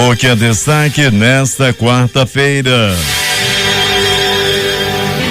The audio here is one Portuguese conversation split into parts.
O que é destaque nesta quarta-feira?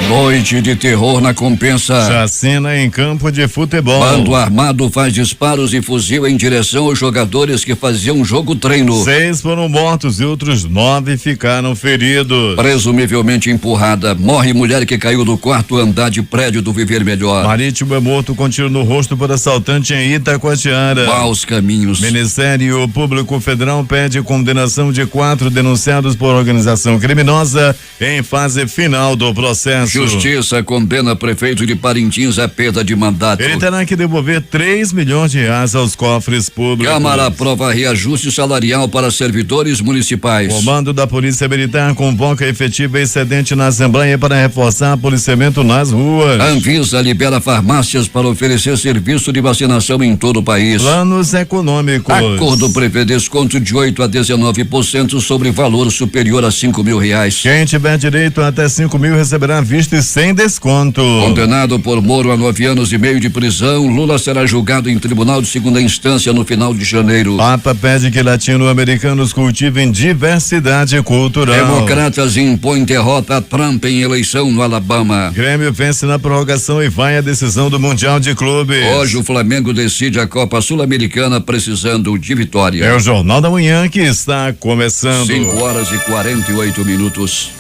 Noite de terror na Compensa. Chacina em campo de futebol. Bando armado faz disparos e fuzil em direção aos jogadores que faziam jogo treino. 6 foram mortos e outros 9 ficaram feridos. Presumivelmente empurrada, morre mulher que caiu do quarto andar de prédio do Viver Melhor. Marítimo é morto com tiro no rosto por assaltante em Itacoatiara. Maus caminhos. Ministério Público Federal pede condenação de 4 denunciados por organização criminosa em fase final do processo. Justiça condena prefeito de Parintins à perda de mandato. Ele terá que devolver 3 milhões de reais aos cofres públicos. Câmara aprova reajuste salarial para servidores municipais. Comando da Polícia Militar convoca efetivo excedente na Assembleia para reforçar policiamento nas ruas. Anvisa libera farmácias para oferecer serviço de vacinação em todo o país. Planos econômicos. Acordo prevê desconto de 8 a 19% sobre valor superior a R$5.000. Quem tiver direito a até 5 mil receberá visto e sem desconto. Condenado por Moro a 9 anos e meio de prisão, Lula será julgado em tribunal de segunda instância no final de janeiro. Papa pede que latino-americanos cultivem diversidade cultural. Democratas impõem derrota a Trump em eleição no Alabama. Grêmio vence na prorrogação e vai à decisão do Mundial de Clubes. Hoje o Flamengo decide a Copa Sul-Americana precisando de vitória. É o Jornal da Manhã que está começando. 5:48.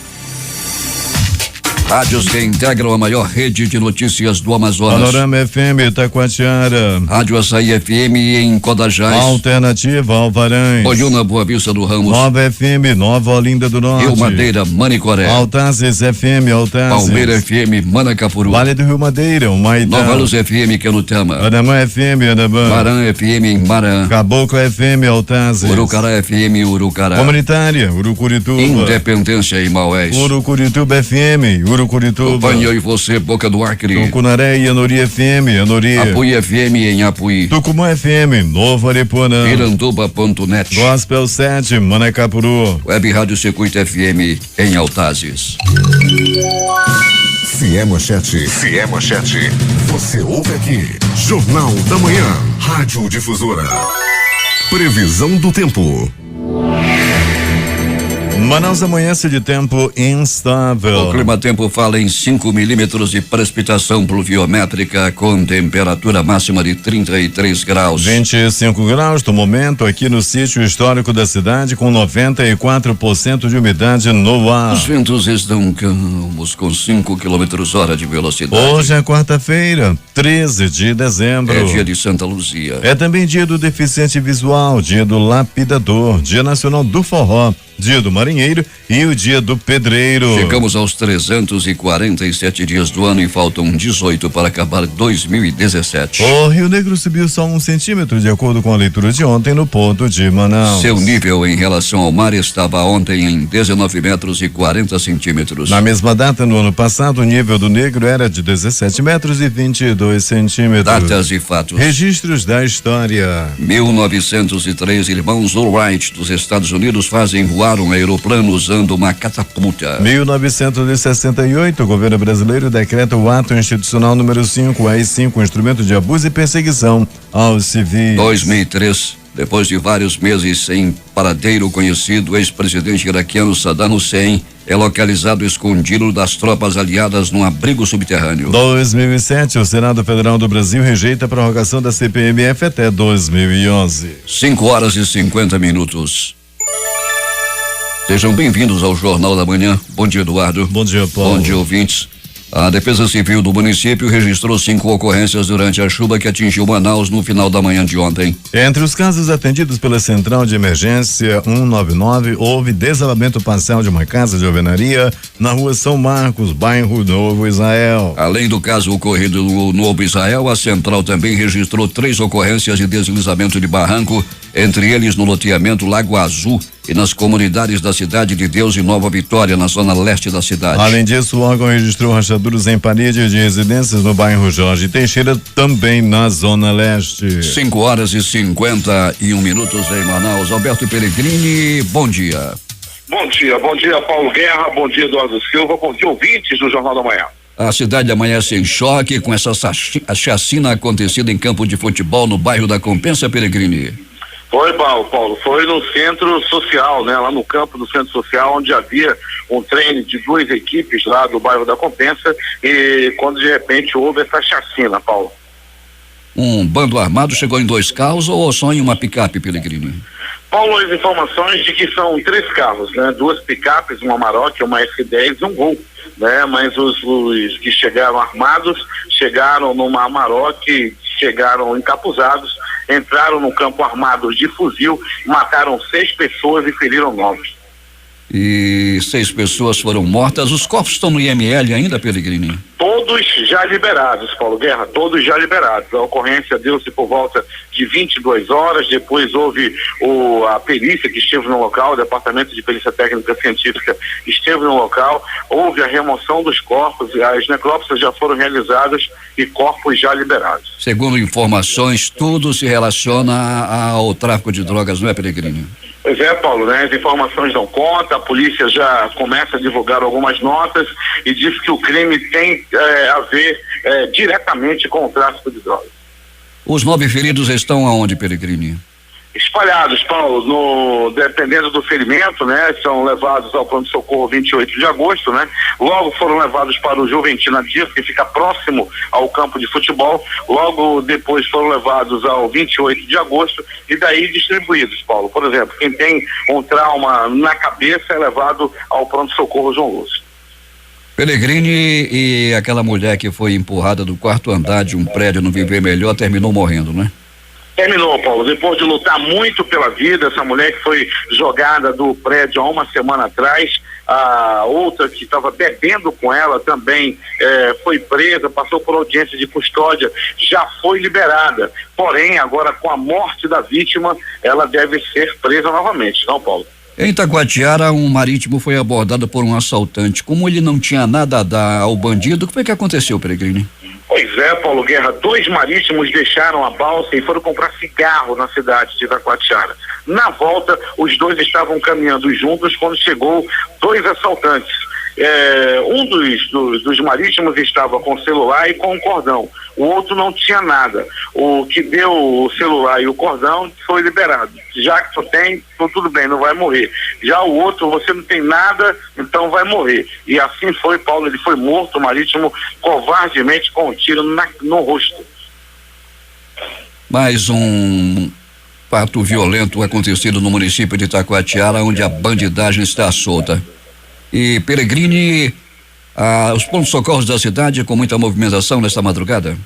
Rádios que integram a maior rede de notícias do Amazonas. Panorama FM Itacoatiara. Rádio Açaí FM em Codajás. Alternativa Alvarães. Olhuna Boa Vista do Ramos. Nova FM Nova Olinda do Norte. Rio Madeira, Manicoré. Altazes FM Altazes. Palmeira FM, Manacapuru. Vale do Rio Madeira, Humaitá. Nova Luz FM, Canutama. Anamã FM Anamã. Maran FM em Maran. Caboclo FM Altazes. Urucará FM, Urucará. Comunitária Urucurituba. Independência em Maués. Urucurituba FM Urucurituba. Companhia e você, Boca do Acre. Tucunaré e Anori FM Anori. Apuí FM em Apuí. Tucumã FM Novo Aripuanã. Iranduba.net. Gospel 7 Manacapuru. Web Rádio Circuito FM em Altazes. Se é manchete. Você ouve aqui. Jornal da Manhã. Rádio Difusora. Previsão do tempo. Manaus amanhece de tempo instável. O Climatempo fala em 5 milímetros de precipitação pluviométrica com temperatura máxima de 33 graus. 25 graus no momento aqui no sítio histórico da cidade com 94% de umidade no ar. Os ventos estão calmos com 5 km/h de velocidade. Hoje é quarta-feira, 13 de dezembro. É dia de Santa Luzia. É também dia do deficiente visual, dia do lapidador, dia nacional do forró, dia do marinheiro e o dia do pedreiro. Chegamos aos 347 dias do ano e faltam 18 para acabar 2017. O Rio Negro subiu só 1 centímetro de acordo com a leitura de ontem no porto de Manaus. Seu nível em relação ao mar estava ontem em 19 metros e 40 centímetros. Na mesma data no ano passado o nível do Negro era de 17 metros e 22 centímetros. Datas e fatos. Registros da história. 1903, irmãos Wright dos Estados Unidos fazem voar um aeroplano usando uma catapulta. 1968, o governo brasileiro decreta o ato institucional número 5, AI-5, instrumento de abuso e perseguição aos civis. 2003, depois de vários meses sem paradeiro conhecido, o ex-presidente iraquiano Saddam Hussein é localizado escondido das tropas aliadas num abrigo subterrâneo. 2007, o Senado Federal do Brasil rejeita a prorrogação da CPMF até 2011. 5:50. Sejam bem-vindos ao Jornal da Manhã. Bom dia, Eduardo. Bom dia, Paulo. Bom dia, ouvintes. A Defesa Civil do município registrou 5 ocorrências durante a chuva que atingiu Manaus no final da manhã de ontem. Entre os casos atendidos pela Central de Emergência 199, houve desabamento parcial de uma casa de alvenaria na rua São Marcos, bairro Novo Israel. Além do caso ocorrido no Novo Israel, a Central também registrou 3 ocorrências de deslizamento de barranco, entre eles no loteamento Lago Azul e nas comunidades da Cidade de Deus e Nova Vitória, na zona leste da cidade. Além disso, o órgão registrou rachaduras em parede de residências no bairro Jorge Teixeira, também na zona leste. 5:51 em Manaus. Alberto Pellegrini, bom dia. Bom dia, Paulo Guerra, bom dia, Eduardo Silva, bom dia, ouvintes do Jornal da Manhã. A cidade amanhece em choque com essa chacina acontecida em campo de futebol no bairro da Compensa, Peregrini. Foi, Paulo, foi no centro social, né? Lá no campo do centro social, onde havia um treino de 2 equipes lá do bairro da Compensa, e quando de repente houve essa chacina, Paulo. Um bando armado chegou em 2 carros ou só em uma picape, Peregrini? Paulo, as informações de que são 3 carros, né? 2 picapes, uma Amarok, uma F10 e um Gol, né? Mas os que chegaram armados, chegaram numa Amarok, chegaram encapuzados, entraram no campo armados de fuzil, mataram 6 pessoas e feriram 9. E 6 pessoas foram mortas. Os corpos estão no IML ainda, Peregrini? Todos já liberados, Paulo Guerra, todos já liberados. A ocorrência deu-se por volta de 22 horas, depois houve a perícia que esteve no local, o Departamento de Perícia Técnica Científica esteve no local, houve a remoção dos corpos, as necrópsias já foram realizadas e corpos já liberados. Segundo informações, tudo se relaciona ao tráfico de drogas, não é, Peregrini? Pois é, Paulo, né? As informações dão conta, a polícia já começa a divulgar algumas notas e diz que o crime tem a ver diretamente com o tráfico de drogas. Os 9 feridos estão aonde, Peregrini? Espalhados, Paulo, dependendo do ferimento, né? São levados ao pronto-socorro 28 de agosto, né? Logo foram levados para o Juventina Dias, que fica próximo ao campo de futebol. Logo depois foram levados ao 28 de agosto e daí distribuídos, Paulo. Por exemplo, quem tem um trauma na cabeça é levado ao pronto-socorro João Lúcio. Peregrini, e aquela mulher que foi empurrada do 4º andar de um prédio no Viver Melhor terminou morrendo, né? Terminou, Paulo, depois de lutar muito pela vida, essa mulher que foi jogada do prédio há uma semana atrás, a outra que estava bebendo com ela também foi presa, passou por audiência de custódia, já foi liberada, porém agora com a morte da vítima, ela deve ser presa novamente, não, Paulo? Em Itacoatiara, um marítimo foi abordado por um assaltante. Como ele não tinha nada a dar ao bandido, o que foi que aconteceu, Peregrini? Pois é, Paulo Guerra, 2 marítimos deixaram a balsa e foram comprar cigarro na cidade de Itacoatiara. Na volta, os 2 estavam caminhando juntos quando chegou 2 assaltantes. Um dos marítimos estava com o celular e com um cordão. O outro não tinha nada. O que deu o celular e o cordão foi liberado. Já que tu tem, então tudo bem, não vai morrer. Já o outro, você não tem nada, então vai morrer. E assim foi, Paulo, ele foi morto, o marítimo, covardemente com um tiro no rosto. Mais um fato violento acontecido no município de Itacoatiara, onde a bandidagem está solta. E Peregrini, os pontos-socorros da cidade com muita movimentação nesta madrugada?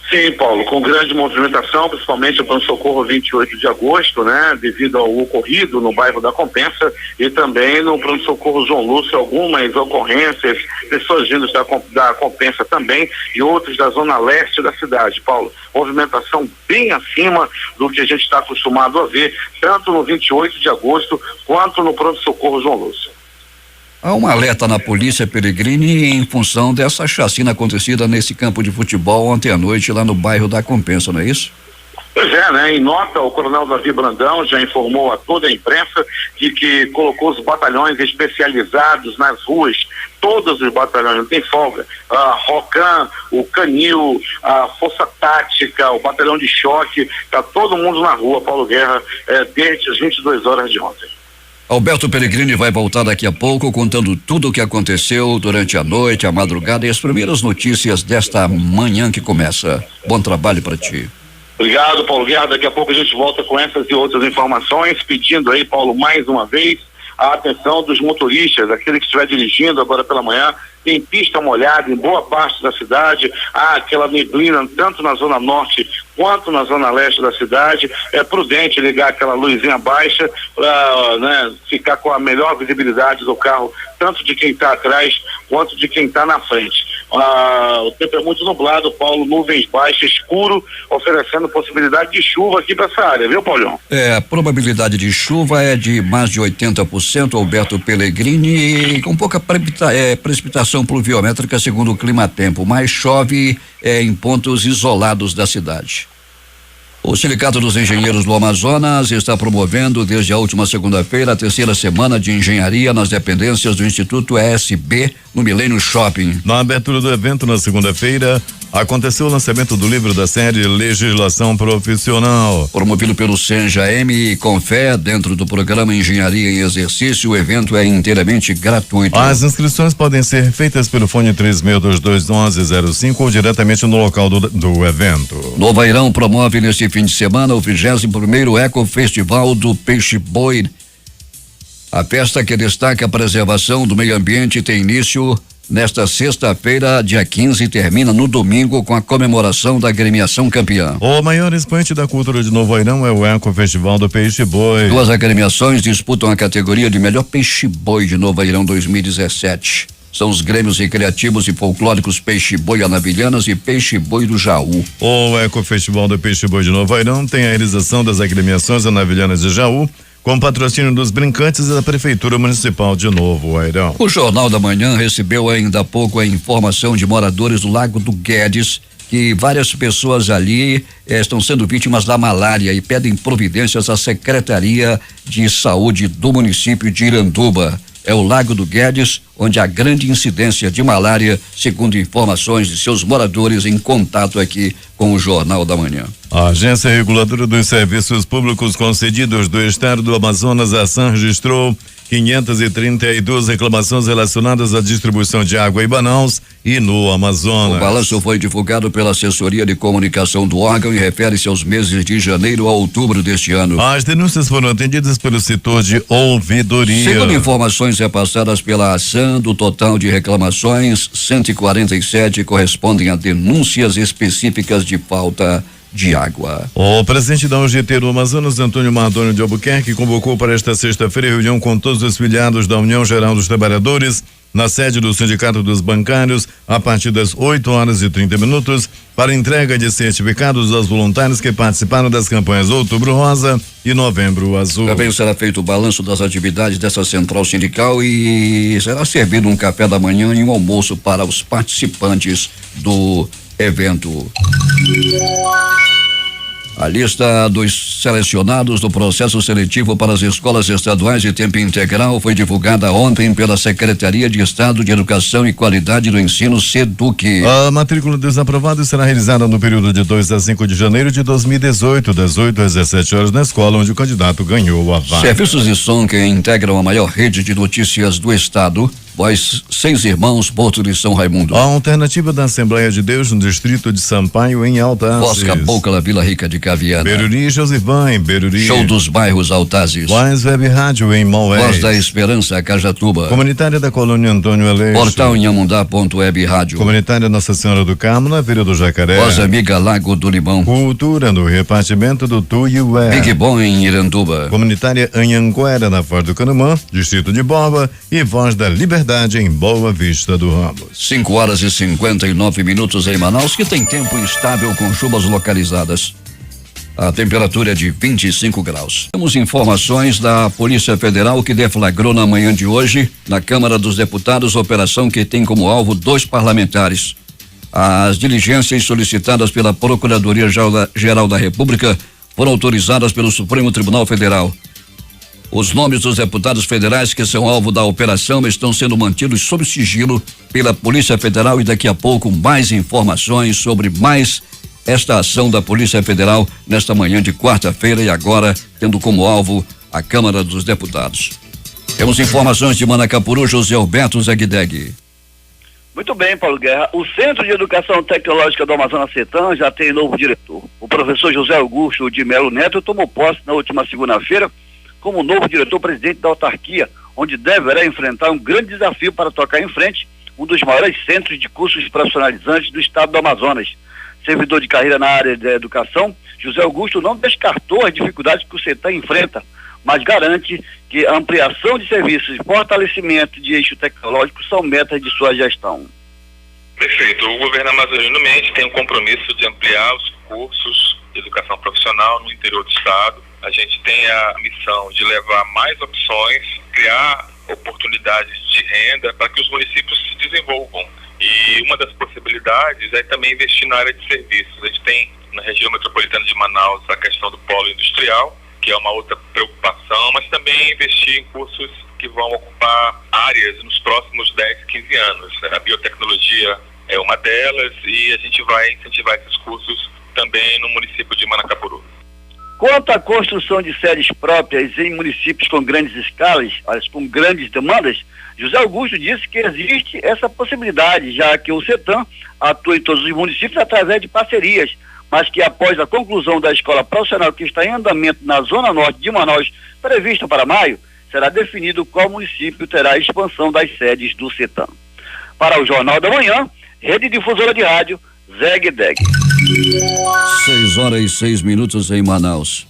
Sim, Paulo, com grande movimentação, principalmente o pronto-socorro 28 de agosto, né? Devido ao ocorrido no bairro da Compensa e também no pronto-socorro João Lúcio, algumas ocorrências, pessoas vindas da Compensa também e outros da zona leste da cidade, Paulo. Movimentação bem acima do que a gente está acostumado a ver, tanto no 28 de agosto quanto no pronto-socorro João Lúcio. Há um alerta na polícia, Peregrini, em função dessa chacina acontecida nesse campo de futebol ontem à noite lá no bairro da Compensa, não é isso? Pois é, né? Em nota, o coronel Davi Brandão já informou a toda a imprensa de que colocou os batalhões especializados nas ruas, todos os batalhões, não tem folga. A Rocan, o Canil, a Força Tática, o batalhão de choque, tá todo mundo na rua, Paulo Guerra, desde as 22 horas de ontem. Alberto Peregrini vai voltar daqui a pouco contando tudo o que aconteceu durante a noite, a madrugada e as primeiras notícias desta manhã que começa. Bom trabalho para ti. Obrigado, Paulo Guerra. Daqui a pouco a gente volta com essas e outras informações, pedindo aí, Paulo, mais uma vez, a atenção dos motoristas, aquele que estiver dirigindo agora pela manhã, tem pista molhada em boa parte da cidade, há aquela neblina tanto na zona norte quanto na zona leste da cidade. É prudente ligar aquela luzinha baixa para, né, ficar com a melhor visibilidade do carro, tanto de quem está atrás quanto de quem está na frente. O tempo é muito nublado, Paulo, nuvens baixas, escuro, oferecendo possibilidade de chuva aqui para essa área, viu, Paulinho? A probabilidade de chuva é de mais de 80%, Alberto Peregrini, com pouca precipitação pluviométrica segundo o Climatempo, mas chove em pontos isolados da cidade. O Sindicato dos Engenheiros do Amazonas está promovendo desde a última segunda-feira a terceira semana de engenharia nas dependências do Instituto ESB no Milênio Shopping. Na abertura do evento na segunda-feira, aconteceu o lançamento do livro da série Legislação Profissional. Promovido pelo Senja-M e Confé, dentro do programa Engenharia em Exercício, o evento é inteiramente gratuito. As inscrições podem ser feitas pelo fone 36221105 ou diretamente no local do evento. Novo Airão promove neste fim de semana o 21º Eco Festival do Peixe Boi. A festa, que destaca a preservação do meio ambiente, tem início nesta sexta-feira, dia 15, e termina no domingo com a comemoração da agremiação campeã. O maior expoente da cultura de Novo Airão é o Eco Festival do Peixe Boi. Duas agremiações disputam a categoria de melhor peixe boi de Novo Airão 2017. São os grêmios recreativos e folclóricos Peixe Boi Anavilhanas e Peixe Boi do Jaú. O Eco Festival do Peixe Boi de Novo Airão tem a realização das agremiações Anavilhanas de Jaú, com patrocínio dos brincantes da Prefeitura Municipal de Novo Airão. O Jornal da Manhã recebeu ainda há pouco a informação de moradores do Lago do Guedes que várias pessoas ali estão sendo vítimas da malária e pedem providências à Secretaria de Saúde do município de Iranduba. É o Lago do Guedes, onde há grande incidência de malária, segundo informações de seus moradores em contato aqui com o Jornal da Manhã. A Agência Reguladora dos Serviços Públicos Concedidos do Estado do Amazonas, a ASAN, registrou 532 reclamações relacionadas à distribuição de água em Manaus e no Amazonas. O balanço foi divulgado pela assessoria de comunicação do órgão e refere-se aos meses de janeiro a outubro deste ano. As denúncias foram atendidas pelo setor de ouvidoria. Segundo informações repassadas pela ASAN, do total de reclamações, 147 correspondem a denúncias específicas de falta de água. O presidente da UGT do Amazonas, Antônio Mardônio de Albuquerque, convocou para esta sexta-feira reunião com todos os filiados da União Geral dos Trabalhadores na sede do Sindicato dos Bancários a partir das 8h30 para entrega de certificados aos voluntários que participaram das campanhas Outubro Rosa e Novembro Azul. Também será feito o balanço das atividades dessa central sindical e será servido um café da manhã e um almoço para os participantes do evento. A lista dos selecionados do processo seletivo para as escolas estaduais de tempo integral foi divulgada ontem pela Secretaria de Estado de Educação e Qualidade do Ensino, SEDUC. A matrícula dos aprovados será realizada no período de 2 a 5 de janeiro de 2018, das 8 às 17 horas na escola onde o candidato ganhou a vaga. Serviços de som que integram a maior rede de notícias do estado, Voz 6 Irmãos, Porto de São Raimundo. A alternativa da Assembleia de Deus no distrito de Sampaio, em Altazes. Voz Cabocla, Vila Rica de Caviana. Beruri, Josivã, em Beruri. Show dos Bairros, Altazes. Voz Web Rádio, em Maués. Voz da Esperança, Cajatuba. Comunitária da Colônia Antônio Aleixo. Portal Inhamundá.web Rádio. Comunitária Nossa Senhora do Carmo, na Vila do Jacaré. Voz Amiga Lago do Limão. Cultura no repartimento do Tuiué. Big Bom em Iranduba. Comunitária Anhanguera, na Foz do Canumã, distrito de Borba, e Voz da Liberdade em Boa Vista do Ramos. 5h59 em Manaus, que tem tempo instável com chuvas localizadas. A temperatura é de 25 graus. Temos informações da Polícia Federal que deflagrou na manhã de hoje, na Câmara dos Deputados, operação que tem como alvo 2 parlamentares. As diligências solicitadas pela Procuradoria-Geral da República foram autorizadas pelo Supremo Tribunal Federal. Os nomes dos deputados federais que são alvo da operação estão sendo mantidos sob sigilo pela Polícia Federal e daqui a pouco mais informações sobre mais esta ação da Polícia Federal nesta manhã de quarta-feira e agora tendo como alvo a Câmara dos Deputados. Temos informações de Manacapuru, José Alberto Zegdeg. Muito bem, Paulo Guerra. O Centro de Educação Tecnológica do Amazonas Setan já tem novo diretor. O professor José Augusto de Melo Neto tomou posse na última segunda-feira como novo diretor-presidente da autarquia, onde deverá enfrentar um grande desafio para tocar em frente um dos maiores centros de cursos profissionalizantes do estado do Amazonas. Servidor de carreira na área da educação, José Augusto não descartou as dificuldades que o Setan enfrenta, mas garante que a ampliação de serviços e fortalecimento de eixo tecnológico são metas de sua gestão. Perfeito. O governo amazonense tem um compromisso de ampliar os cursos de educação profissional no interior do estado. A gente tem a missão de levar mais opções, criar oportunidades de renda para que os municípios se desenvolvam. E uma das possibilidades é também investir na área de serviços. A gente tem na região metropolitana de Manaus a questão do polo industrial, que é uma outra preocupação, mas também investir em cursos que vão ocupar áreas nos próximos 10, 15 anos. A biotecnologia é uma delas e a gente vai incentivar esses cursos também no município de Manacapuru. Quanto à construção de sedes próprias em municípios com grandes escalas, com grandes demandas, José Augusto disse que existe essa possibilidade, já que o CETAM atua em todos os municípios através de parcerias, mas que após a conclusão da escola profissional que está em andamento na zona norte de Manaus, prevista para maio, será definido qual município terá a expansão das sedes do CETAM. Para o Jornal da Manhã, Rede Difusora de Rádio, Zeg Deg. 6h06 em Manaus.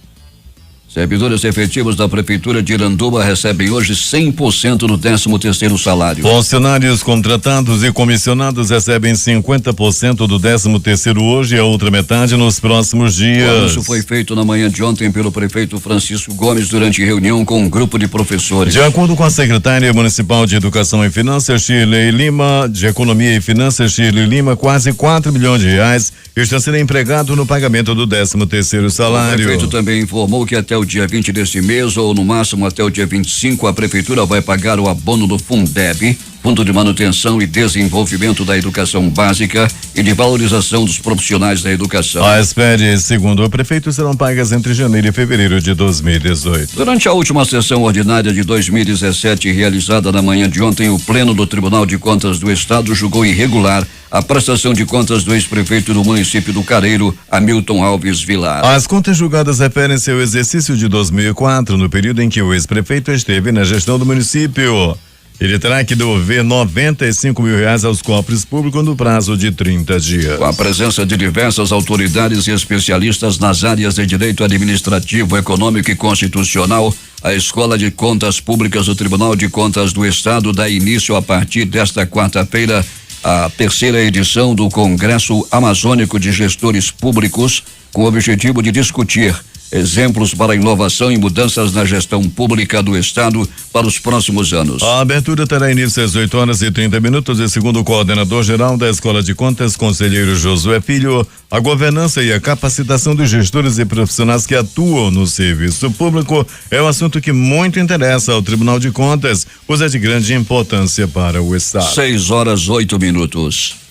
Servidores efetivos da Prefeitura de Iranduba recebem hoje 100% do 13º salário. Funcionários contratados e comissionados recebem 50% do 13º hoje e a outra metade nos próximos dias. O anúncio foi feito na manhã de ontem pelo prefeito Francisco Gomes durante reunião com um grupo de professores. De acordo com a secretária municipal de Educação e Finanças, Shirley Lima, de Economia e Finanças, Shirley Lima, quase 4 milhões de reais está sendo empregado no pagamento do 13º salário. O prefeito também informou que até o dia 20 deste mês, ou no máximo até o dia 25, a Prefeitura vai pagar o abono do Fundeb, Fundo de Manutenção e Desenvolvimento da Educação Básica e de Valorização dos Profissionais da Educação. As férias, segundo o prefeito, serão pagas entre janeiro e fevereiro de 2018. Durante a última sessão ordinária de 2017, realizada na manhã de ontem, o Pleno do Tribunal de Contas do Estado julgou irregular a prestação de contas do ex-prefeito do município do Careiro, Hamilton Alves Vilar. As contas julgadas referem-se ao exercício de 2004, no período em que o ex-prefeito esteve na gestão do município. Ele terá que devolver R$95 mil aos cofres públicos no prazo de 30 dias. Com a presença de diversas autoridades e especialistas nas áreas de direito administrativo, econômico e constitucional, a Escola de Contas Públicas do Tribunal de Contas do Estado dá início a partir desta quarta-feira a terceira edição do Congresso Amazônico de Gestores Públicos, com o objetivo de discutir exemplos para inovação e mudanças na gestão pública do Estado para os próximos anos. A abertura terá início às 8h30 e segundo o coordenador-geral da Escola de Contas, conselheiro Josué Filho, a governança e a capacitação dos gestores e profissionais que atuam no serviço público é um assunto que muito interessa ao Tribunal de Contas, pois é de grande importância para o Estado. 6h08.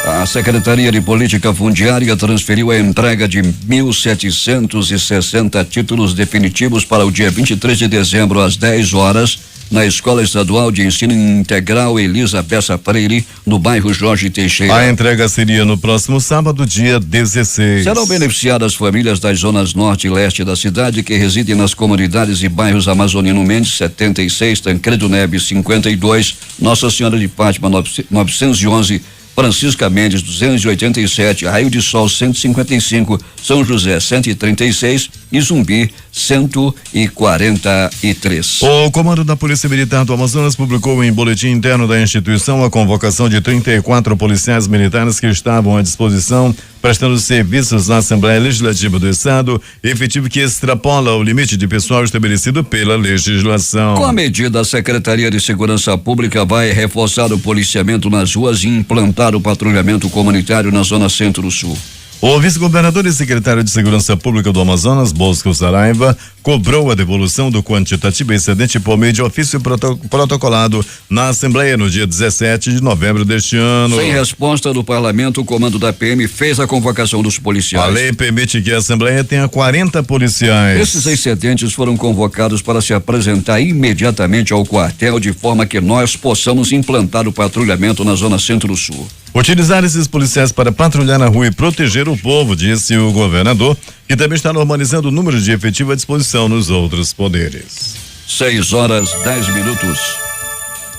A Secretaria de Política Fundiária transferiu a entrega de 1.760 títulos definitivos para o dia 23 de dezembro às 10 horas na Escola Estadual de Ensino Integral Elisa Bessa Freire, no bairro Jorge Teixeira. A entrega seria no próximo sábado, dia 16. Serão beneficiadas famílias das zonas norte e leste da cidade que residem nas comunidades e bairros Amazonino Mendes 76, Tancredo Neves 52, Nossa Senhora de Fátima 911, Francisca Mendes 287, Raio de Sol 155, São José 136 e Zumbi 143. O comando da Polícia Militar do Amazonas publicou em boletim interno da instituição a convocação de 34 policiais militares que estavam à disposição prestando serviços na Assembleia Legislativa do Estado, efetivo que extrapola o limite de pessoal estabelecido pela legislação. Com a medida, a Secretaria de Segurança Pública vai reforçar o policiamento nas ruas e implantar o patrulhamento comunitário na Zona Centro-Sul. O vice-governador e secretário de Segurança Pública do Amazonas, Bosco Saraiva, cobrou a devolução do quantitativo excedente por meio de ofício protocolado na Assembleia no dia 17 de novembro deste ano. Sem resposta do parlamento, o comando da PM fez a convocação dos policiais. A lei permite que a Assembleia tenha 40 policiais. Esses excedentes foram convocados para se apresentar imediatamente ao quartel, de forma que nós possamos implantar o patrulhamento na Zona Centro-Sul. Utilizar esses policiais para patrulhar na rua e proteger o povo, disse o governador, que também está normalizando o número de efetivo à disposição nos outros poderes. 6h10.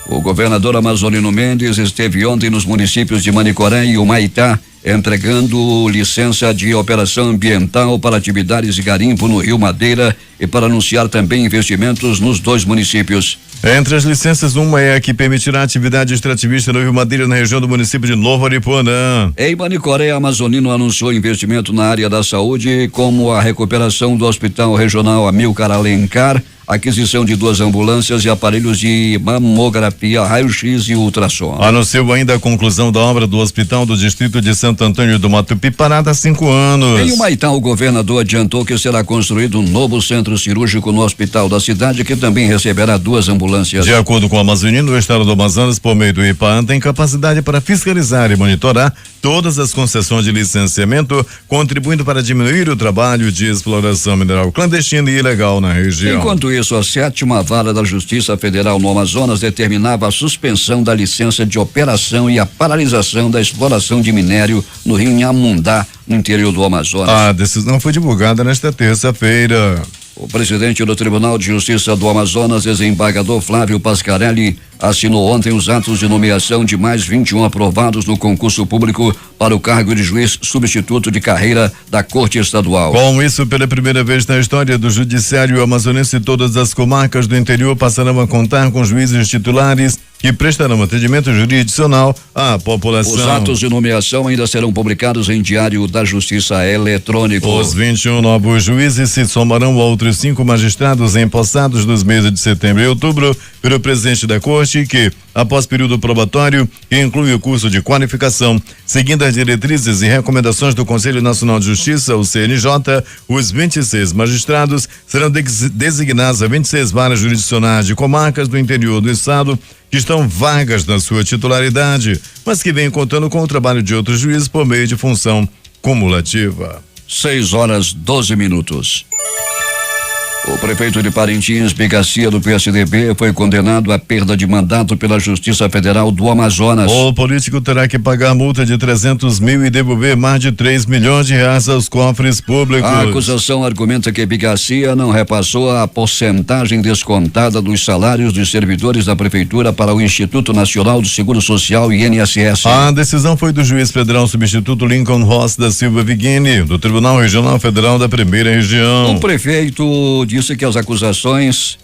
O governador Amazonino Mendes esteve ontem nos municípios de Manicoré e Humaitá, entregando licença de operação ambiental para atividades de garimpo no Rio Madeira e para anunciar também investimentos nos dois municípios. Entre as licenças, uma é a que permitirá a atividade extrativista no Rio Madeira, na região do município de Novo Aripuanã. Em Manicoré, Amazonino anunciou investimento na área da saúde, como a recuperação do Hospital Regional Amilcar Alencar, aquisição de 2 ambulâncias e aparelhos de mamografia, raio-x e ultrassom. Anunciou ainda a conclusão da obra do Hospital do Distrito de Santo Antônio do Matupi, parada há 5 anos. Em Humaitá, o governador adiantou que será construído um novo centro cirúrgico no hospital da cidade, que também receberá 2 ambulâncias. De acordo com o Amazonino, o estado do Amazonas, por meio do IPAAN, tem capacidade para fiscalizar e monitorar todas as concessões de licenciamento, contribuindo para diminuir o trabalho de exploração mineral clandestina e ilegal na região. Enquanto isso, a 7ª Vara da Justiça Federal no Amazonas determinava a suspensão da licença de operação e a paralisação da exploração de minério no rio Inhamundá, no interior do Amazonas. A decisão foi divulgada nesta terça-feira. O presidente do Tribunal de Justiça do Amazonas, desembargador Flávio Pascarelli, assinou ontem os atos de nomeação de mais 21 aprovados no concurso público para o cargo de juiz substituto de carreira da Corte Estadual. Com isso, pela primeira vez na história do Judiciário amazonense, todas as comarcas do interior passarão a contar com juízes titulares que prestarão atendimento jurisdicional à população. Os atos de nomeação ainda serão publicados em Diário da Justiça eletrônico. Os 21 novos juízes se somarão a outros 5 magistrados empossados nos meses de setembro e outubro pelo presidente da Corte, que, após período probatório, que inclui o curso de qualificação, seguindo as diretrizes e recomendações do Conselho Nacional de Justiça, o CNJ, os 26 magistrados serão designados a 26 varas jurisdicionais de comarcas do interior do estado, que estão vagas na sua titularidade, mas que vêm contando com o trabalho de outros juízes por meio de função cumulativa. 6:12. O prefeito de Parintins, Bigacia, do PSDB, foi condenado à perda de mandato pela Justiça Federal do Amazonas. O político terá que pagar multa de 300 mil e devolver mais de 3 milhões de reais aos cofres públicos. A acusação argumenta que Bigacia não repassou a porcentagem descontada dos salários dos servidores da prefeitura para o Instituto Nacional do Seguro Social e INSS. A decisão foi do juiz federal substituto Lincoln Ross da Silva Viguini, do Tribunal Regional Federal da Primeira Região. O prefeito disse que as acusações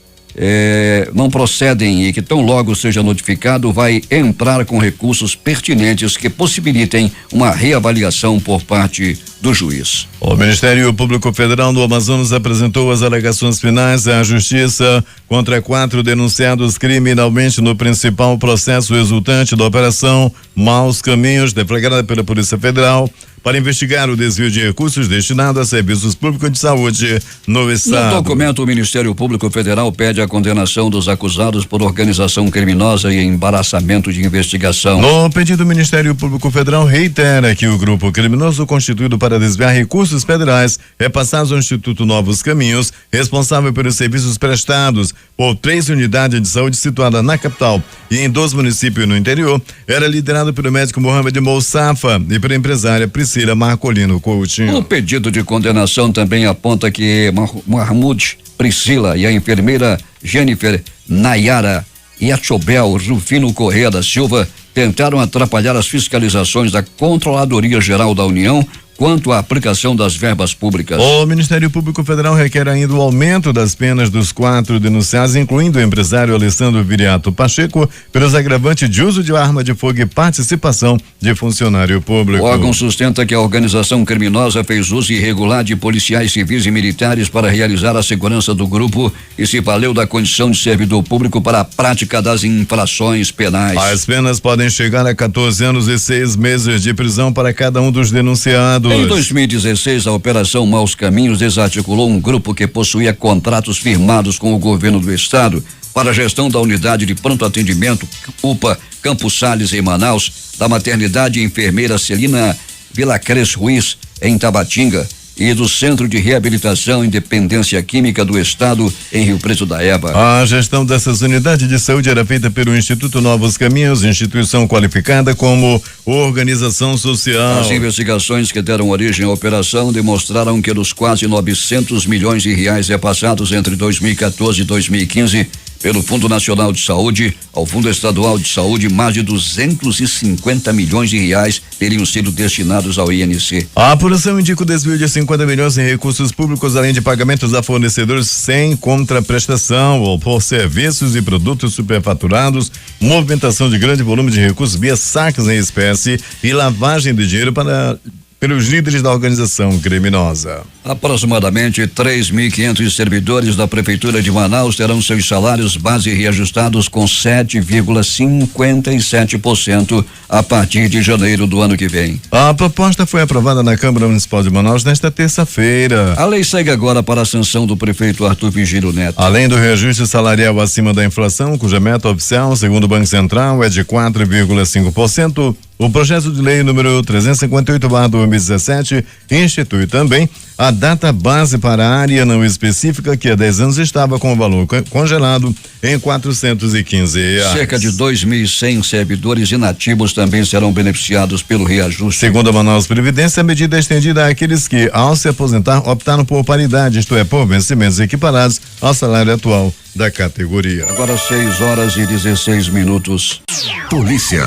não procedem e que tão logo seja notificado vai entrar com recursos pertinentes que possibilitem uma reavaliação por parte do juiz. O Ministério Público Federal do Amazonas apresentou as alegações finais à Justiça contra 4 denunciados criminalmente no principal processo resultante da Operação Maus Caminhos, deflagrada pela Polícia Federal, para investigar o desvio de recursos destinados a serviços públicos de saúde no estado. No documento, o Ministério Público Federal pede a condenação dos acusados por organização criminosa e embaraçamento de investigação. No pedido, o Ministério Público Federal reitera que o grupo criminoso constituído para desviar recursos federais repassados ao Instituto Novos Caminhos, responsável pelos serviços prestados por 3 unidades de saúde situadas na capital e em 2 municípios no interior, era liderado pelo médico Mohamed Moussafa e pela empresária Priscila Marcolino Coutinho. O pedido de condenação também aponta que Mahmoud Priscila e a enfermeira Jennifer Nayara Iachobel Rufino Correia da Silva tentaram atrapalhar as fiscalizações da Controladoria Geral da União quanto à aplicação das verbas públicas. O Ministério Público Federal requer ainda o aumento das penas dos 4 denunciados, incluindo o empresário Alessandro Viriato Pacheco, pelos agravantes de uso de arma de fogo e participação de funcionário público. O órgão sustenta que a organização criminosa fez uso irregular de policiais civis e militares para realizar a segurança do grupo e se valeu da condição de servidor público para a prática das infrações penais. As penas podem chegar a 14 anos e 6 meses de prisão para cada um dos denunciados. Em 2016, a Operação Maus Caminhos desarticulou um grupo que possuía contratos firmados com o governo do estado para a gestão da unidade de pronto atendimento UPA Campos Sales em Manaus, da maternidade enfermeira Celina Vilacres Ruiz em Tabatinga e do Centro de Reabilitação e Dependência Química do Estado em Rio Preto da Eba. A gestão dessas unidades de saúde era feita pelo Instituto Novos Caminhos, instituição qualificada como organização social. As investigações que deram origem à operação demonstraram que dos quase 900 milhões de reais repassados entre 2014 e 2015 pelo Fundo Nacional de Saúde ao Fundo Estadual de Saúde, mais de 250 milhões de reais teriam sido destinados ao INC. A apuração indica o desvio de 50 milhões em recursos públicos, além de pagamentos a fornecedores sem contraprestação ou por serviços e produtos superfaturados, movimentação de grande volume de recursos via saques em espécie e lavagem de dinheiro para pelos líderes da organização criminosa. Aproximadamente 3.500 servidores da Prefeitura de Manaus terão seus salários base reajustados com 7,57% a partir de janeiro do ano que vem. A proposta foi aprovada na Câmara Municipal de Manaus nesta terça-feira. A lei segue agora para a sanção do prefeito Arthur Vigílio Neto. Além do reajuste salarial acima da inflação, cuja meta oficial, segundo o Banco Central, é de 4,5%, o projeto de lei número 358/2017 institui também a data base para a área não específica, que há 10 anos estava com o valor congelado em R$415. Cerca de 2.100 servidores inativos também serão beneficiados pelo reajuste. Segundo a Manaus Previdência, a medida é estendida àqueles que, ao se aposentar, optaram por paridade, isto é, por vencimentos equiparados ao salário atual da categoria. Agora 6:16. Polícia.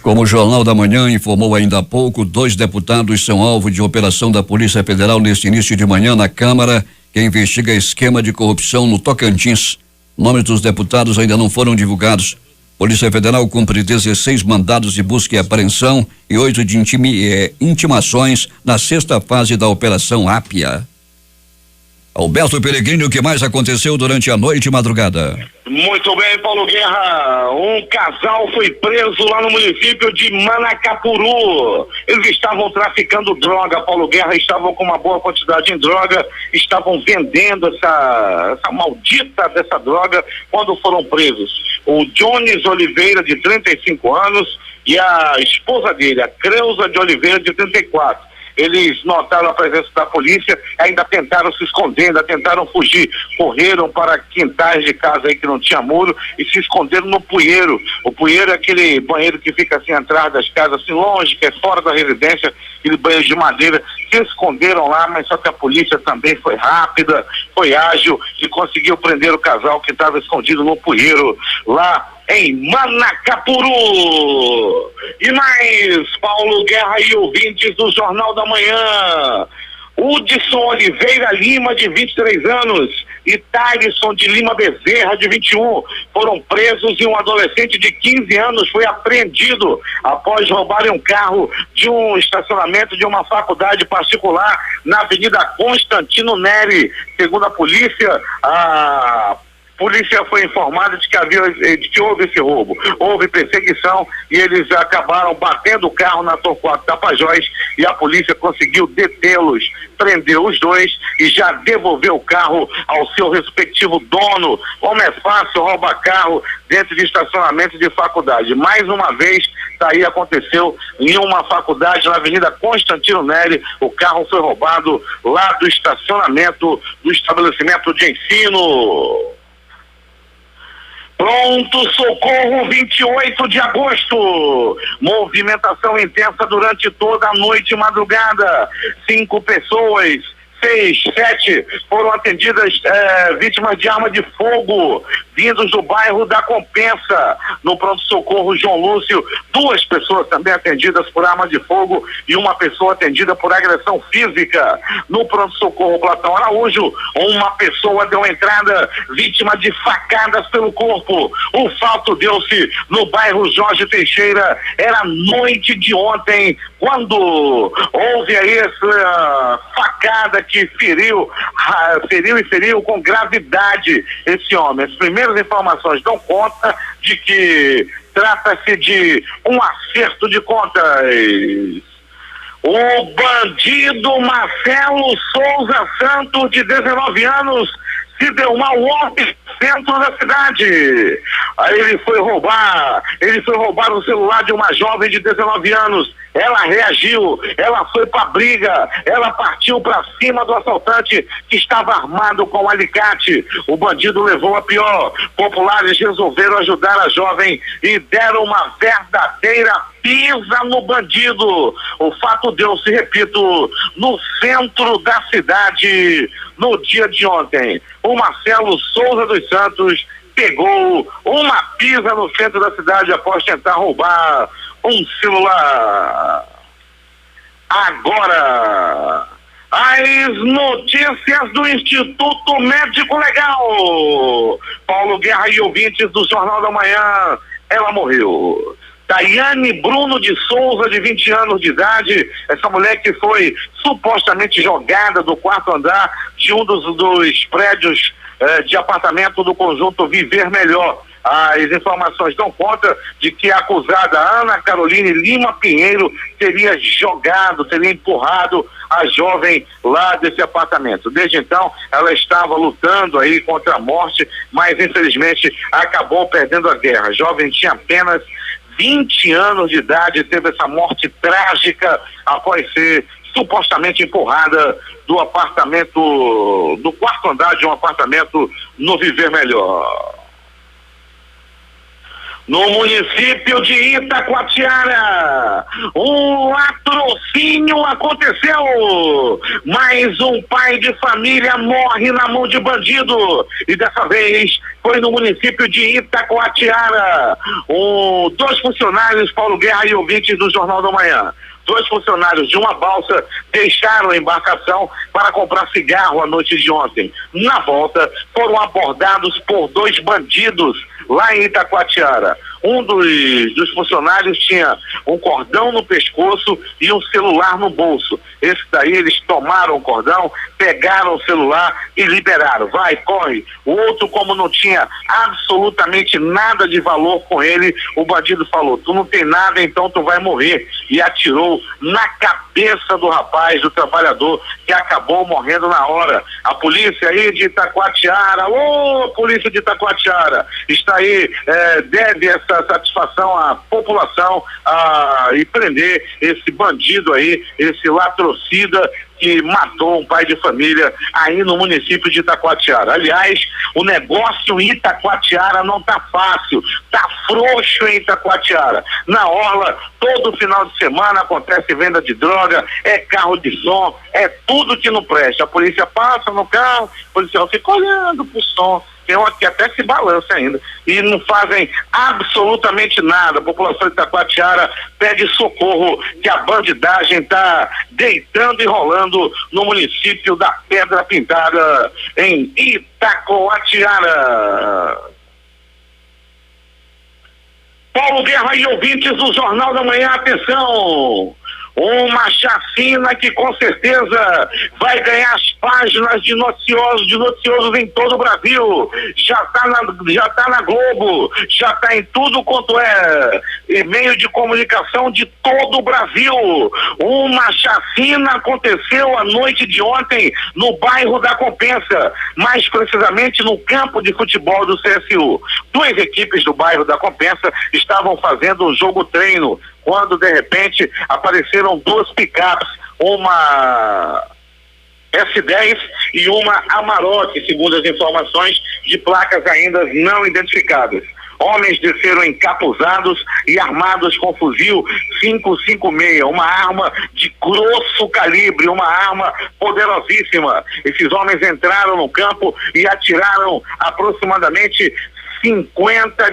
Como o Jornal da Manhã informou ainda há pouco, 2 deputados são alvo de operação da Polícia Federal neste início de manhã na Câmara, que investiga esquema de corrupção no Tocantins. Nomes dos deputados ainda não foram divulgados. Polícia Federal cumpre 16 mandados de busca e apreensão e 8 de intimações na 6ª fase da Operação Ápia. Alberto Peregrino, o que mais aconteceu durante a noite e madrugada? Muito bem, Paulo Guerra. Um casal foi preso lá no município de Manacapuru. Eles estavam traficando droga, Paulo Guerra, estavam com uma boa quantidade de droga, estavam vendendo essa maldita dessa droga quando foram presos. O Jones Oliveira, de 35 anos, e a esposa dele, a Creuza de Oliveira, de 34. Eles notaram a presença da polícia, ainda tentaram se esconder, ainda tentaram fugir, correram para quintais de casa aí que não tinha muro e se esconderam no pueiro. O pueiro é aquele banheiro que fica assim atrás das casas, assim longe, que é fora da residência, aquele banheiro de madeira. Se esconderam lá, mas só que a polícia também foi rápida, foi ágil e conseguiu prender o casal que estava escondido no pueiro lá em Manacapuru. E mais, Paulo Guerra e ouvintes do Jornal da Manhã. Hudson Oliveira Lima, de 23 anos, e Thalisson de Lima Bezerra, de 21, foram presos, e um adolescente de 15 anos foi apreendido após roubarem um carro de um estacionamento de uma faculdade particular na Avenida Constantino Neri. Segundo a polícia, a polícia foi informada de que houve esse roubo. Houve perseguição e eles acabaram batendo o carro na Torquato Tapajós e a polícia conseguiu detê-los, prendeu os dois e já devolveu o carro ao seu respectivo dono. Como é fácil roubar carro dentro de estacionamento de faculdade. Mais uma vez, tá aí, aconteceu em uma faculdade na Avenida Constantino Neri. O carro foi roubado lá do estacionamento do estabelecimento de ensino. Pronto Socorro, 28 de agosto. Movimentação intensa durante toda a noite e madrugada. 5 pessoas, 7 foram atendidas, vítimas de arma de fogo, vindos do bairro da Compensa. No pronto-socorro João Lúcio, 2 pessoas também atendidas por arma de fogo e uma pessoa atendida por agressão física. No pronto-socorro Platão Araújo, uma pessoa deu entrada, vítima de facadas pelo corpo. O fato deu-se no bairro Jorge Teixeira, era noite de ontem, quando houve aí essa facada que feriu com gravidade esse homem. As primeiras informações dão conta de que trata-se de um acerto de contas. O bandido Marcelo Souza Santos, de 19 anos, se deu mal ontem no centro da cidade. Aí ele foi roubar o celular de uma jovem de 19 anos. Ela reagiu, ela foi pra briga, ela partiu pra cima do assaltante que estava armado com um alicate. O bandido levou a pior. Populares resolveram ajudar a jovem e deram uma verdadeira pisa no bandido. O fato deu-se, repito, no centro da cidade no dia de ontem. O Marcelo Souza dos Santos pegou uma pisa no centro da cidade após tentar roubar um celular. Agora, as notícias do Instituto Médico Legal. Paulo Guerra e ouvintes do Jornal da Manhã, ela morreu. Daiane Bruno de Souza, de 20 anos de idade, essa mulher que foi supostamente jogada do 4º andar de um dos prédios de apartamento do conjunto Viver Melhor. As informações dão conta de que a acusada Ana Caroline Lima Pinheiro teria empurrado a jovem lá desse apartamento. Desde então, ela estava lutando aí contra a morte, mas infelizmente acabou perdendo a guerra. A jovem tinha apenas 20 anos de idade, teve essa morte trágica após ser supostamente empurrada do apartamento, do 4º andar de um apartamento no Viver Melhor. No município de Itacoatiara, um latrocínio aconteceu. Mais um pai de família morre na mão de bandido. E dessa vez foi no município de Itacoatiara. 2 funcionários, Paulo Guerra e ouvintes do Jornal da Manhã. 2 funcionários de uma balsa deixaram a embarcação para comprar cigarro à noite de ontem. Na volta, foram abordados por 2 bandidos lá em Itacoatiara. Um dos funcionários tinha um cordão no pescoço e um celular no bolso. Esse daí eles tomaram o cordão, pegaram o celular e liberaram. Vai, corre. O outro, como não tinha absolutamente nada de valor com ele, o bandido falou: tu não tem nada, então tu vai morrer. E atirou na cabeça do rapaz, do trabalhador, que acabou morrendo na hora. A polícia aí de Itacoatiara, alô, polícia de Itacoatiara, está aí, deve essa satisfação à população e prender esse bandido aí, esse latrocida que matou um pai de família aí no município de Itacoatiara. Aliás, o negócio em Itacoatiara não tá fácil, tá frouxo em Itacoatiara. Na orla, todo final de semana acontece venda de droga, é carro de som, é tudo que não presta. A polícia passa no carro, o policial fica olhando pro som, tem um que até se balança ainda, e não fazem absolutamente nada. A população de Itacoatiara pede socorro, que a bandidagem está deitando e rolando no município da Pedra Pintada, em Itacoatiara. Paulo Guerra e ouvintes do Jornal da Manhã, atenção! Uma chacina que com certeza vai ganhar as páginas de noticiosos em todo o Brasil. Já tá na Globo, já tá em tudo quanto é meio de comunicação de todo o Brasil. Uma chacina aconteceu a noite de ontem no bairro da Compensa, mais precisamente no campo de futebol do CSU. 2 equipes do bairro da Compensa estavam fazendo um jogo treino, quando de repente apareceram 2 picapes, uma S10 e uma Amarok, segundo as informações de placas ainda não identificadas. Homens desceram encapuzados e armados com fuzil 556, uma arma de grosso calibre, uma arma poderosíssima. Esses homens entraram no campo e atiraram aproximadamente 50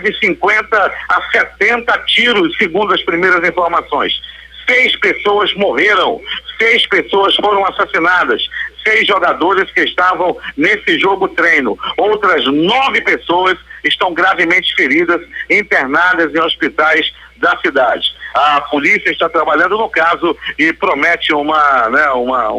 a 70 tiros, segundo as primeiras informações. 6 pessoas morreram, 6 pessoas foram assassinadas, 6 jogadores que estavam nesse jogo treino. Outras 9 pessoas estão gravemente feridas, internadas em hospitais da cidade. A polícia está trabalhando no caso e promete um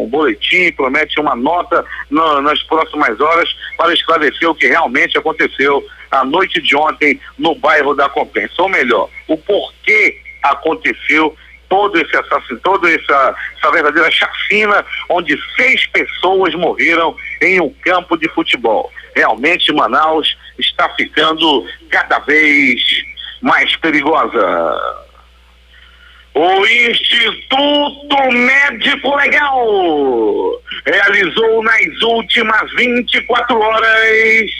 boletim, promete uma nota nas próximas horas para esclarecer o que realmente aconteceu a noite de ontem no bairro da Compensa. Ou melhor, o porquê aconteceu todo esse assassinato, toda essa verdadeira chacina, onde 6 pessoas morreram em um campo de futebol. Realmente Manaus está ficando cada vez mais perigosa. O Instituto Médico Legal realizou nas últimas 24 horas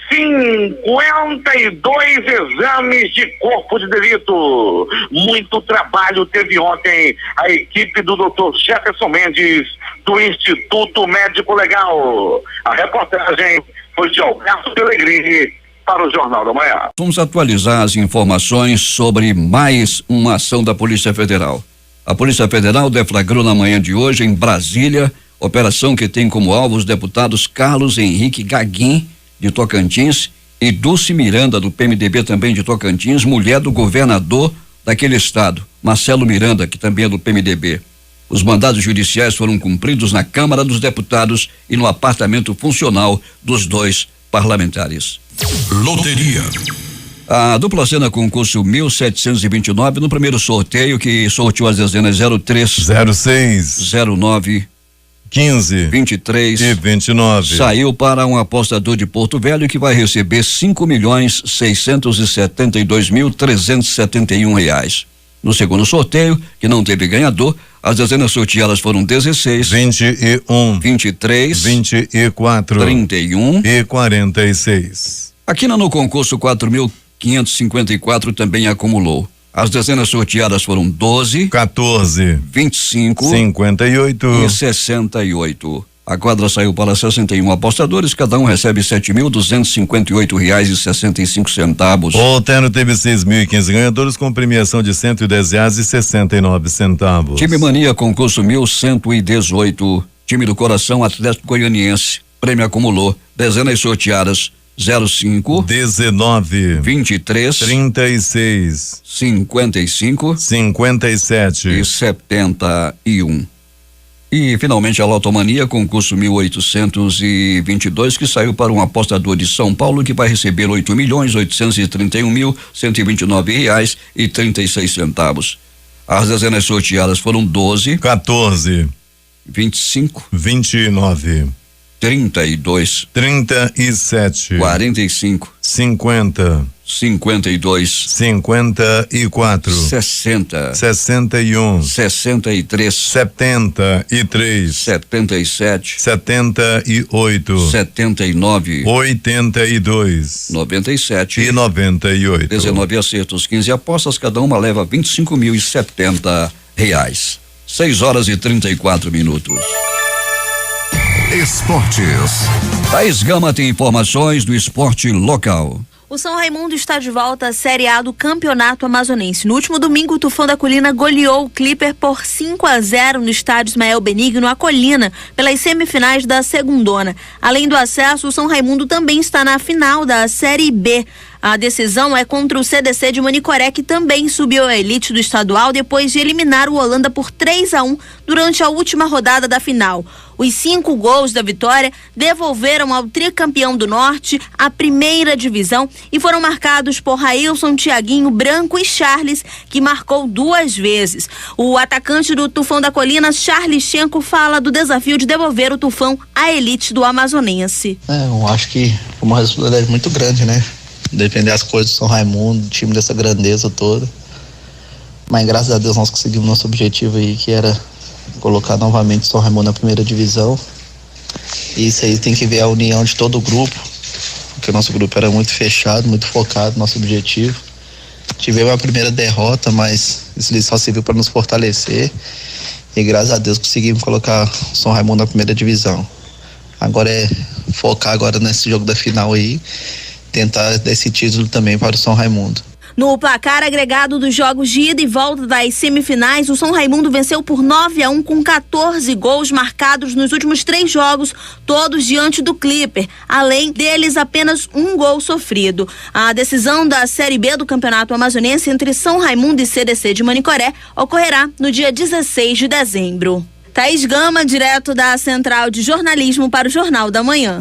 52 exames de corpo de delito. Muito trabalho teve ontem a equipe do Dr. Jefferson Mendes, do Instituto Médico Legal. A reportagem foi de Alberto Pellegrini para o Jornal da Manhã. Vamos atualizar as informações sobre mais uma ação da Polícia Federal. A Polícia Federal deflagrou na manhã de hoje em Brasília, operação que tem como alvo os deputados Carlos Henrique Gaguin, de Tocantins, e Dulce Miranda, do PMDB também de Tocantins, mulher do governador daquele estado, Marcelo Miranda, que também é do PMDB. Os mandados judiciais foram cumpridos na Câmara dos Deputados e no apartamento funcional dos 2 parlamentares. Loteria. A dupla cena concurso 1729 no primeiro sorteio que sorteou as dezenas 03, 06, 09, 15 23 e 29. saiu para um apostador de Porto Velho que vai receber R$5.672.371. No segundo sorteio, que não teve ganhador, as dezenas sorteadas foram 16, 21, 23, 24, 31 e 46. Aqui no concurso 4.554 também acumulou. As dezenas sorteadas foram 12, 14, 25 58 e 68. A quadra saiu para 61 apostadores, cada um recebe R$7.258,65. O terno teve 6.015 ganhadores com premiação de R$110,69. Time Mania concurso 1118. Time do Coração Atlético Goianiense. Prêmio acumulou. Dezenas sorteadas 05, 19, 23, 36, 55 57 e 71. E finalmente a Lotomania, concurso 1822, que saiu para um apostador de São Paulo que vai receber R$8.831.129,36. As dezenas sorteadas foram 12, 14, 25, 29, 32, 37, 45, 50, 52, 54, 60, 61, 63, 73, 77, 78, 79, 82 97 e 98. 19 acertos, 15 apostas, cada uma leva R$25.070. 6:34. Esportes. Thaís Gama tem informações do esporte local. O São Raimundo está de volta à Série A do Campeonato Amazonense. No último domingo, o Tufão da Colina goleou o Clipper por 5-0 no estádio Ismael Benigno, a Colina, pelas semifinais da Segundona. Além do acesso, o São Raimundo também está na final da Série B. A decisão é contra o CDC de Manicoré, que também subiu à elite do estadual depois de eliminar o Holanda por 3-1 durante a última rodada da final. Os 5 gols da vitória devolveram ao tricampeão do Norte a primeira divisão e foram marcados por Railson, Tiaguinho, Branco e Charles, que marcou 2 vezes. O atacante do Tufão da Colina, Charles Schenko, fala do desafio de devolver o Tufão à elite do amazonense. Eu acho que uma responsabilidade muito grande, né? Defender as coisas do São Raimundo, time dessa grandeza toda. Mas graças a Deus nós conseguimos nosso objetivo aí, que era colocar novamente o São Raimundo na primeira divisão. E isso aí tem que ver a união de todo o grupo, porque o nosso grupo era muito fechado, muito focado no nosso objetivo. Tivemos a primeira derrota, mas isso só serviu para nos fortalecer. E graças a Deus conseguimos colocar o São Raimundo na primeira divisão. Agora é focar agora nesse jogo da final aí, tentar dar esse título também para o São Raimundo. No placar agregado dos jogos de ida e volta das semifinais, o São Raimundo venceu por 9-1 com 14 gols marcados nos últimos 3 jogos, todos diante do Clipper. Além deles, apenas 1 gol sofrido. A decisão da Série B do Campeonato Amazonense entre São Raimundo e CDC de Manicoré ocorrerá no dia 16 de dezembro. Thaís Gama, direto da Central de Jornalismo para o Jornal da Manhã.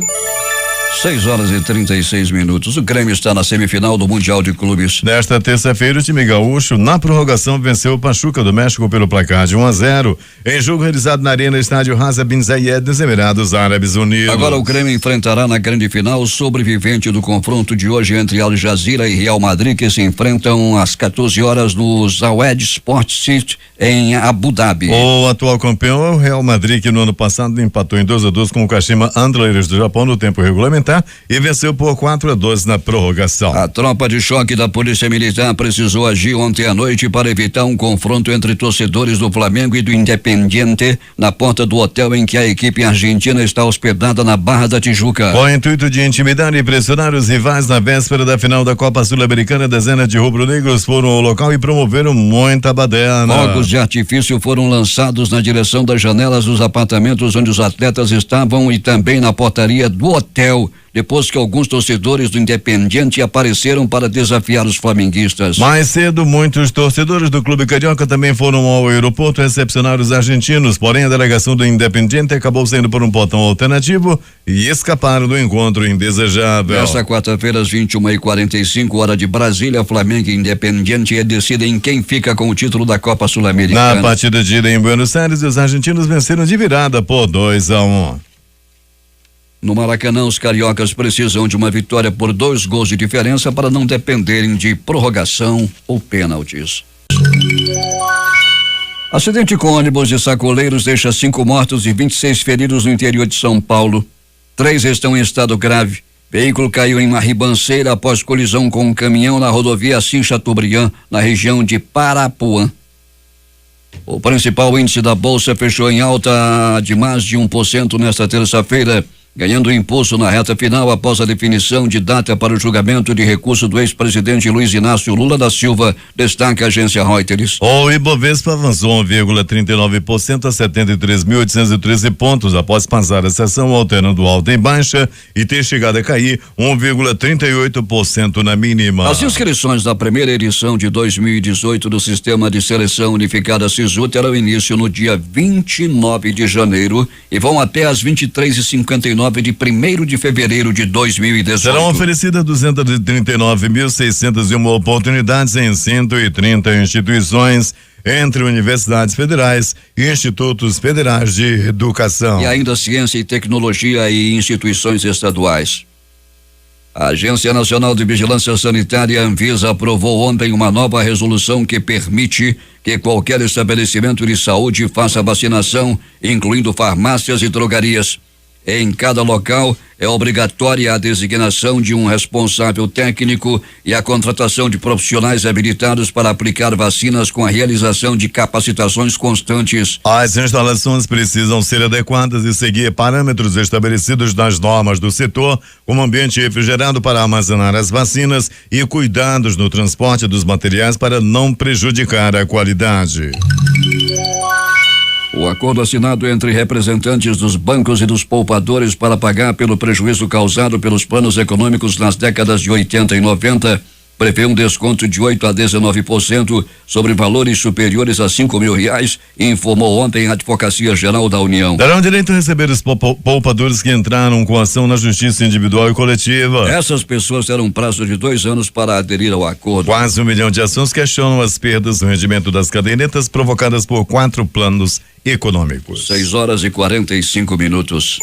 6:36. O Grêmio está na semifinal do Mundial de Clubes. Nesta terça-feira, o time gaúcho, na prorrogação, venceu o Pachuca do México pelo placar de 1-0, em jogo realizado na Arena Estádio Rasa Bin Zayed, nos Emirados Árabes Unidos. Agora o Grêmio enfrentará na grande final o sobrevivente do confronto de hoje entre Al Jazeera e Real Madrid, que se enfrentam às 14 horas no Zawed Sport City, em Abu Dhabi. O atual campeão é o Real Madrid, que no ano passado empatou em 2-2 com o Kashima Antlers do Japão no tempo regulamentar e venceu por 4-2 na prorrogação. A tropa de choque da Polícia Militar precisou agir ontem à noite para evitar um confronto entre torcedores do Flamengo e do Independiente na porta do hotel em que a equipe argentina está hospedada na Barra da Tijuca. Com o intuito de intimidar e pressionar os rivais na véspera da final da Copa Sul-Americana, dezenas de rubro-negros foram ao local e promoveram muita baderna. Fogos de artifício foram lançados na direção das janelas dos apartamentos onde os atletas estavam e também na portaria do hotel, depois que alguns torcedores do Independiente apareceram para desafiar os flamenguistas. Mais cedo, muitos torcedores do Clube Carioca também foram ao aeroporto recepcionar os argentinos, porém a delegação do Independiente acabou saindo por um portão alternativo e escaparam do encontro indesejável. Nesta quarta-feira, às 21h45, hora de Brasília, Flamengo e Independiente decidem quem fica com o título da Copa Sul-Americana. Na partida de ida em Buenos Aires, os argentinos venceram de virada por 2-1. No Maracanã, os cariocas precisam de uma vitória por 2 gols de diferença para não dependerem de prorrogação ou pênaltis. Acidente com ônibus de sacoleiros deixa 5 mortos e 26 feridos no interior de São Paulo. 3 estão em estado grave. Veículo caiu em uma ribanceira após colisão com um caminhão na rodovia Assis Chateaubriand, na região de Parapuã. O principal índice da Bolsa fechou em alta de mais de 1% nesta terça-feira, ganhando impulso na reta final após a definição de data para o julgamento de recurso do ex-presidente Luiz Inácio Lula da Silva, destaca a agência Reuters. O Ibovespa avançou 1,39% a 73.813 pontos após passar a sessão alternando alta e baixa e ter chegado a cair 1,38% na mínima. As inscrições da primeira edição de 2018 do Sistema de Seleção Unificada SISU terão início no dia 29 de janeiro e vão até às 23h59 de 1º de fevereiro de 2018. Serão oferecidas 239.601 oportunidades em 130 instituições, entre universidades federais e institutos federais de educação. E ainda ciência e tecnologia e instituições estaduais. A Agência Nacional de Vigilância Sanitária, Anvisa, aprovou ontem uma nova resolução que permite que qualquer estabelecimento de saúde faça vacinação, incluindo farmácias e drogarias. Em cada local é obrigatória a designação de um responsável técnico e a contratação de profissionais habilitados para aplicar vacinas com a realização de capacitações constantes. As instalações precisam ser adequadas e seguir parâmetros estabelecidos nas normas do setor, como ambiente refrigerado para armazenar as vacinas e cuidados no transporte dos materiais para não prejudicar a qualidade. O acordo assinado entre representantes dos bancos e dos poupadores para pagar pelo prejuízo causado pelos planos econômicos nas décadas de 80 e 90 prevê um desconto de 8 a 19% sobre valores superiores a R$5 mil, informou ontem a Advocacia Geral da União. Darão direito a receber os poupadores que entraram com ação na Justiça Individual e Coletiva. Essas pessoas terão um prazo de 2 anos para aderir ao acordo. Quase 1 milhão de ações questionam as perdas no rendimento das cadernetas provocadas por 4 planos econômicos. 6h45.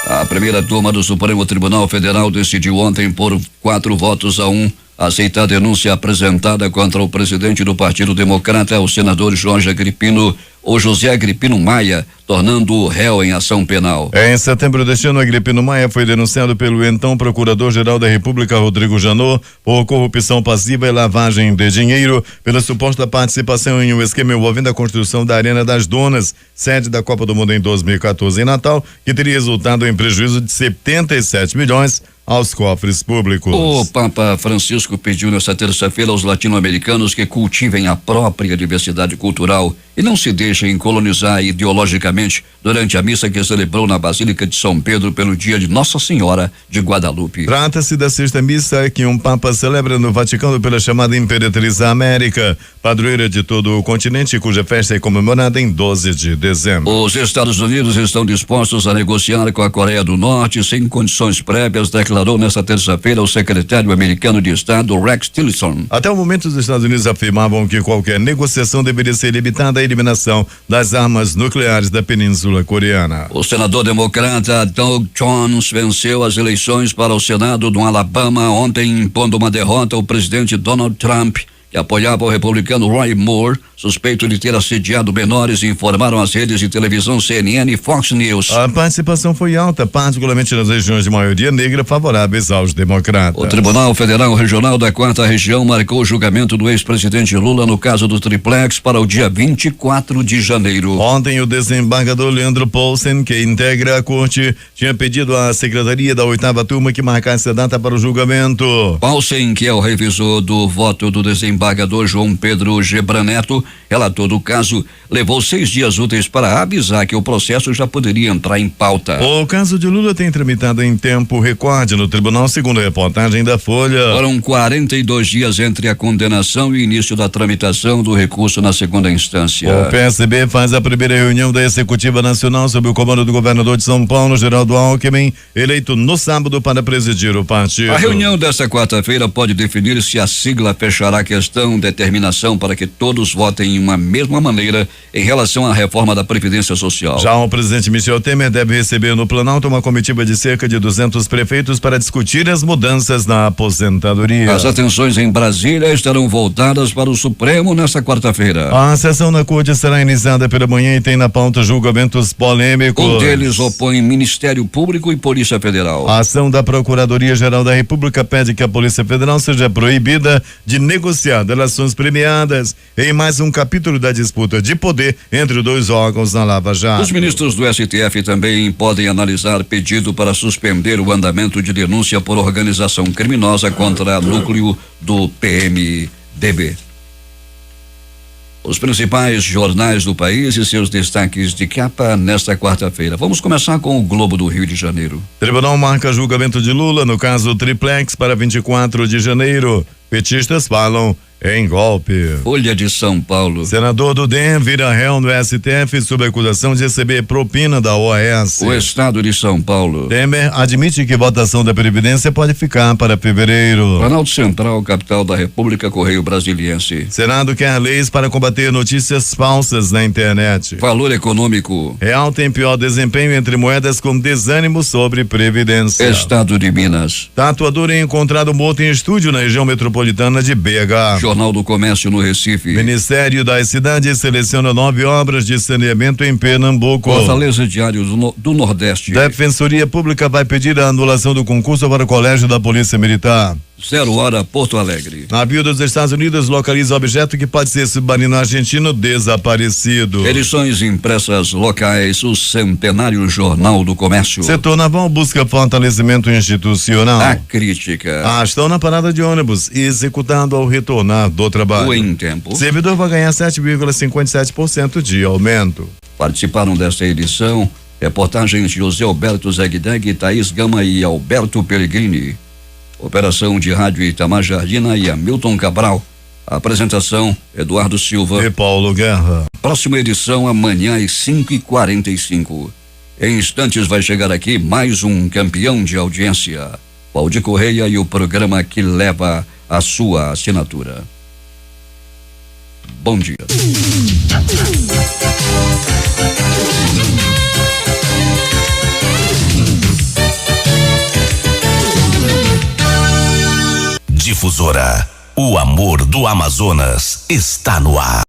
A primeira turma do Supremo Tribunal Federal decidiu ontem por 4 votos a 1 aceitar a denúncia apresentada contra o presidente do Partido Democrata, o senador Jorge Agripino, ou José Agripino Maia, tornando-o réu em ação penal. Em setembro deste ano, Agripino Maia foi denunciado pelo então Procurador-Geral da República, Rodrigo Janot, por corrupção passiva e lavagem de dinheiro, pela suposta participação em um esquema envolvendo a construção da Arena das Donas, sede da Copa do Mundo em 2014 em Natal, que teria resultado em prejuízo de 77 milhões aos cofres públicos. O Papa Francisco pediu nesta terça-feira aos latino-americanos que cultivem a própria diversidade cultural e não se deixem colonizar ideologicamente durante a missa que celebrou na Basílica de São Pedro pelo dia de Nossa Senhora de Guadalupe. Trata-se da sexta missa que um Papa celebra no Vaticano pela chamada Imperatriz da América, padroeira de todo o continente, cuja festa é comemorada em 12 de dezembro. Os Estados Unidos estão dispostos a negociar com a Coreia do Norte sem condições prévias, declarou nesta terça-feira o secretário americano de Estado, Rex Tillerson. Até o momento, os Estados Unidos afirmavam que qualquer negociação deveria ser limitada à eliminação das armas nucleares da Península Coreana. O senador democrata Doug Jones venceu as eleições para o Senado do Alabama ontem, impondo uma derrota ao presidente Donald Trump, que apoiava o republicano Roy Moore, suspeito de ter assediado menores, informaram as redes de televisão CNN e Fox News. A participação foi alta, particularmente nas regiões de maioria negra favoráveis aos democratas. O Tribunal Federal Regional da 4ª Região marcou o julgamento do ex-presidente Lula no caso do Triplex para o dia 24 de janeiro. Ontem, o desembargador Leandro Paulsen, que integra a corte, tinha pedido à secretaria da 8ª turma que marcasse a data para o julgamento. Paulsen, que é o revisor do voto do desembargador desembargador João Pedro Gebran Neto, relator do caso, levou 6 dias úteis para avisar que o processo já poderia entrar em pauta. O caso de Lula tem tramitado em tempo recorde no tribunal, segundo a reportagem da Folha. Foram 42 dias entre a condenação e o início da tramitação do recurso na segunda instância. O PSB faz a primeira reunião da Executiva Nacional sob o comando do governador de São Paulo, Geraldo Alckmin, eleito no sábado para presidir o partido. A reunião desta quarta-feira pode definir se a sigla fechará a questão determinação para que todos votem em uma mesma maneira em relação à reforma da Previdência Social. Já o presidente Michel Temer deve receber no Planalto uma comitiva de cerca de 200 prefeitos para discutir as mudanças na aposentadoria. As atenções em Brasília estarão voltadas para o Supremo nesta quarta-feira. A sessão na corte será iniciada pela manhã e tem na pauta julgamentos polêmicos. Um deles opõe Ministério Público e Polícia Federal. A ação da Procuradoria-Geral da República pede que a Polícia Federal seja proibida de negociar delações premiadas em mais um capítulo da disputa de poder entre 2 órgãos na Lava Jato. Os ministros do STF também podem analisar pedido para suspender o andamento de denúncia por organização criminosa contra núcleo do PMDB. Os principais jornais do país e seus destaques de capa nesta quarta-feira. Vamos começar com o Globo do Rio de Janeiro. Tribunal marca julgamento de Lula no caso Triplex para 24 de janeiro. Petistas falam em golpe. Folha de São Paulo. Senador do DEM vira réu no STF sob acusação de receber propina da OAS. O Estado de São Paulo. Temer admite que votação da Previdência pode ficar para fevereiro. Planalto Central, capital da República, Correio Brasiliense. Senado quer leis para combater notícias falsas na internet. Valor econômico. Real tem pior desempenho entre moedas com desânimo sobre Previdência. Estado de Minas. Tatuador é encontrado morto em estúdio na região metropolitana de BH. Jornal do Comércio no Recife. Ministério das Cidades seleciona 9 obras de saneamento em Pernambuco. Fortaleza Diário do Nordeste. Defensoria Pública vai pedir a anulação do concurso para o Colégio da Polícia Militar. 0 hora, Porto Alegre. Navio dos Estados Unidos localiza objeto que pode ser submarino argentino desaparecido. Edições impressas locais, o Centenário Jornal do Comércio. Setor naval busca fortalecimento institucional. A crítica. Estão na parada de ônibus e executado ao retornar do trabalho. O Em Tempo. Servidor vai ganhar 7,57% de aumento. Participaram desta edição reportagens de José Alberto Zegdeg, Thaís Gama e Alberto Pellegrini. Operação de rádio Itamar Jardina e Hamilton Cabral. A apresentação, Eduardo Silva e Paulo Guerra. Próxima edição amanhã às 5h45. Em instantes vai chegar aqui mais um campeão de audiência, Valdir Correia, e o programa que leva a sua assinatura. Bom dia. Difusora, o amor do Amazonas está no ar.